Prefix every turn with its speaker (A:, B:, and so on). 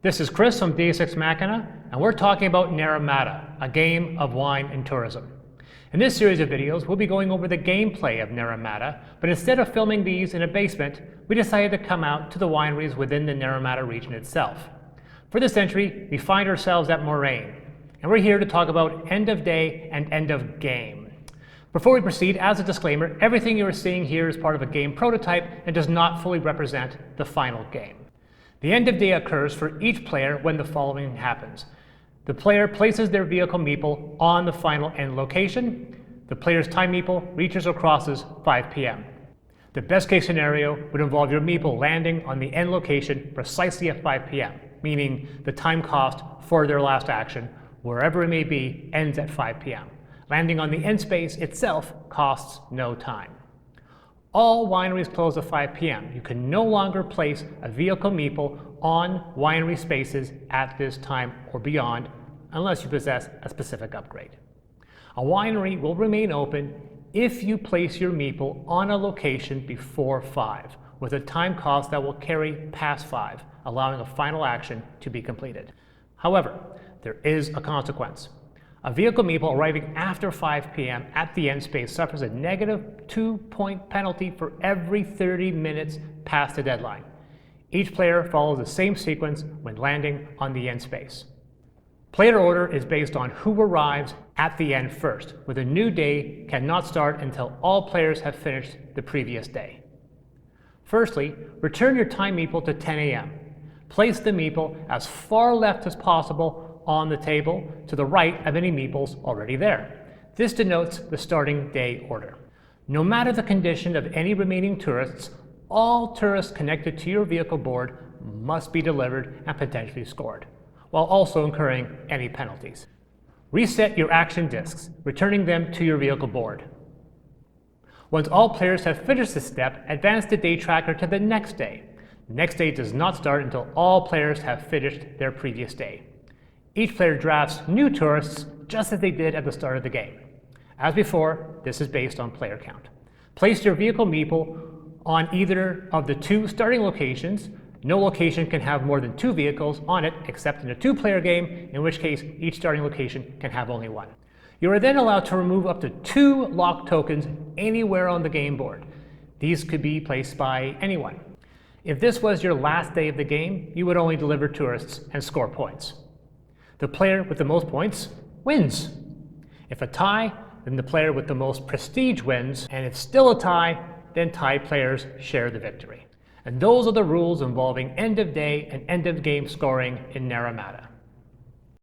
A: This is Chris from Deus Ex Machina, and we're talking about Naramata, a game of wine and tourism. In this series of videos, we'll be going over the gameplay of Naramata, but instead of filming these in a basement, we decided to come out to the wineries within the Naramata region itself. For this entry, we find ourselves at Moraine, and we're here to talk about end of day and end of game. Before we proceed, as a disclaimer, everything you are seeing here is part of a game prototype and does not fully represent the final game. The end of day occurs for each player when the following happens. The player places their vehicle meeple on the final end location. The player's time meeple reaches or crosses 5 p.m. The best case scenario would involve your meeple landing on the end location precisely at 5 p.m., meaning the time cost for their last action, wherever it may be, ends at 5 p.m. Landing on the end space itself costs no time. All wineries close at 5 p.m. You can no longer place a vehicle meeple on winery spaces at this time or beyond unless you possess a specific upgrade. A winery will remain open if you place your meeple on a location before 5, with a time cost that will carry past 5, allowing a final action to be completed. However, there is a consequence. A vehicle meeple arriving after 5 p.m. at the end space suffers a negative 2-point penalty for every 30 minutes past the deadline. Each player follows the same sequence when landing on the end space. Player order is based on who arrives at the end first, with a new day cannot start until all players have finished the previous day. Firstly, return your time meeple to 10 a.m. Place the meeple as far left as possible on the table to the right of any meeples already there. This denotes the starting day order. No matter the condition of any remaining tourists, all tourists connected to your vehicle board must be delivered and potentially scored, while also incurring any penalties. Reset your action discs, returning them to your vehicle board. Once all players have finished this step, advance the day tracker to the next day. The next day does not start until all players have finished their previous day. Each player drafts new tourists just as they did at the start of the game. As before, this is based on player count. Place your vehicle meeple on either of the two starting locations. No location can have more than 2 vehicles on it except in a 2-player game, in which case each starting location can have only 1. You are then allowed to remove up to 2 lock tokens anywhere on the game board. These could be placed by anyone. If this was your last day of the game, you would only deliver tourists and score points. The player with the most points wins. If a tie, then the player with the most prestige wins, and if still a tie, then tied players share the victory. And those are the rules involving end of day and end of game scoring in Naramata.